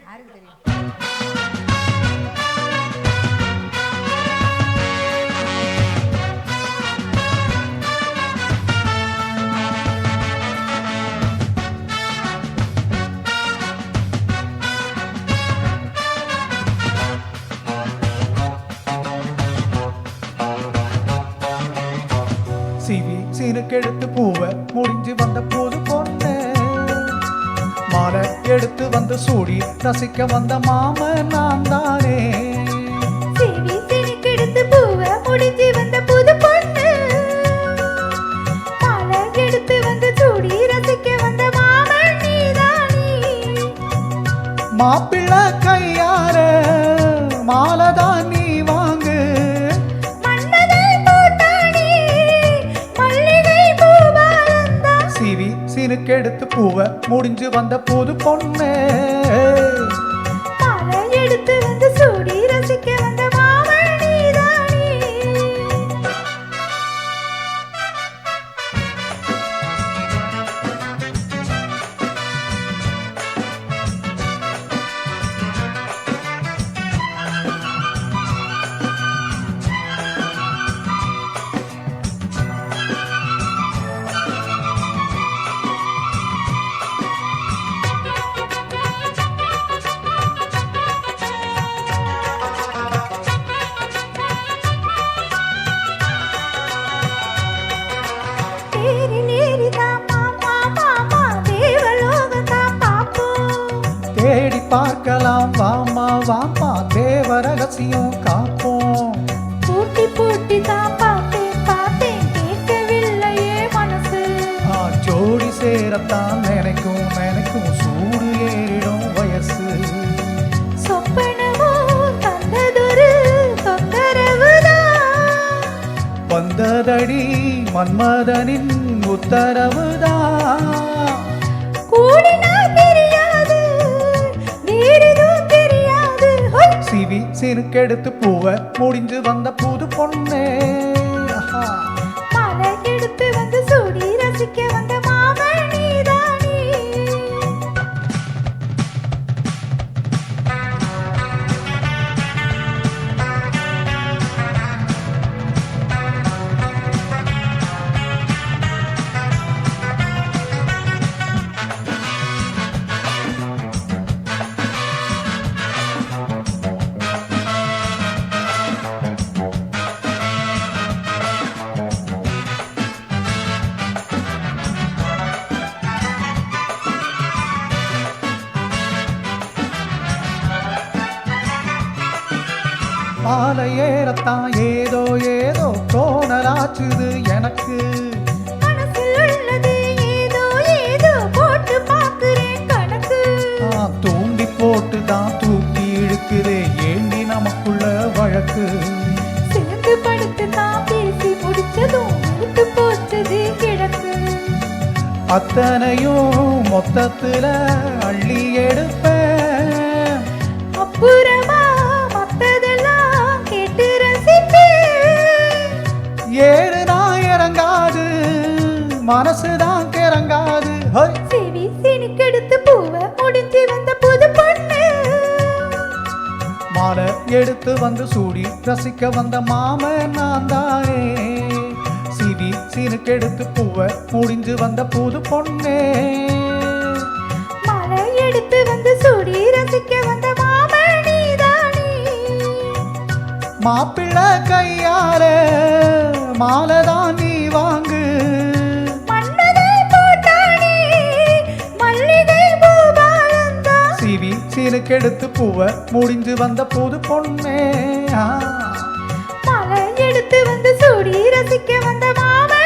யாருக்கு தெரியும்? சிவி சீனுக்கெடுத்து பூவை முடிஞ்சு வந்த போது பொண்ணு மாலை எடுத்து வந்து சூடி ரசிக்க வந்த மாம நான் தானே. சிவி சீனுக்கெடுத்து பூவை முடிஞ்சு வந்த புது பொண்ணு மாலை எடுத்து வந்து சூடி ரசிக்க வந்த மாமன் நீதானே. மாப்பிள்ளை கையார மாலைதான் நீ வாங்கு. சிவி சீனுக்கெடுத்து பூவை முடிஞ்சு வந்த புது பொண்ணு மாலை எடுத்து வந்து சூடி ரசிக்க வந்த மாமன் நீதானே. தேடி பார்க்கலாம் வாமா வாமா தேவ ரகசியம் காப்போம். பூட்டி பூட்டி தான் பார்த்தேன் பார்த்தேன் கேட்கவில்லையே மனசு. ஜோடி சேரத்தான் நினைக்கும் நினைக்கும் சூடு ஏறிடும் வயசு. சொப்பனமோ தந்ததொரு தொந்தரவுதான் வந்ததடி மன்மதனின் உத்தரவுதான். கூடினா தெரியாது வேறெதுவும் தெரியாது. சிவி சீனுக்கெடுத்து பூவை முடிஞ்சு வந்த புது பொண்ணே மாலை எடுத்து வந்து சூடி ரசிக்க வந்த மாமன் நீதானே. மாலை ஏறத்தான் ஏதோ ஏதோ தோணலாச்சுது எனக்கு. மனசில் உள்ளது ஏதோ ஏதோ போட்டு பார்க்கிறேன் கணக்கு. தூண்டி போட்டு தான் தூக்கி இழுக்குதே ஏண்டி நமக்குள்ள வழக்கு. சேர்ந்து படுத்து தான் பேசி முடிச்சதும் விட்டு போச்சது கிடக்கு. அத்தனையும் மொத்தத்துல அள்ளி எடுப்பேன். அப்புறமா மத்ததெல்லாம் கேட்டு ரசிப்பேன். ஏறு நான் இறங்காது மனசுதான் கிறங்காது. சிவி சீனுக்கெடுத்து பூவை முடிஞ்சு வந்த புது பொண்ணு மாலை எடுத்து வந்து சூடி ரசிக்க வந்த மாம நான் தானே. சிவி சீனுக்கெடுத்து பூவை முடிஞ்சு வந்த புது பொண்ணே மாலை எடுத்து வந்து சூடி ரசிக்க வந்த மாமன் நீதானே. மாப்பிள்ளை கையால மாலைதான் நீ வாங்கு. மன்னதை போட்டானே மல்லிகை பூபாலந்தான். சிவி சீனுக்கெடுத்து பூவை முடிஞ்சு வந்த புது பொண்ணே மாலை எடுத்து வந்து சூடி ரசிக்க வந்த மாமன்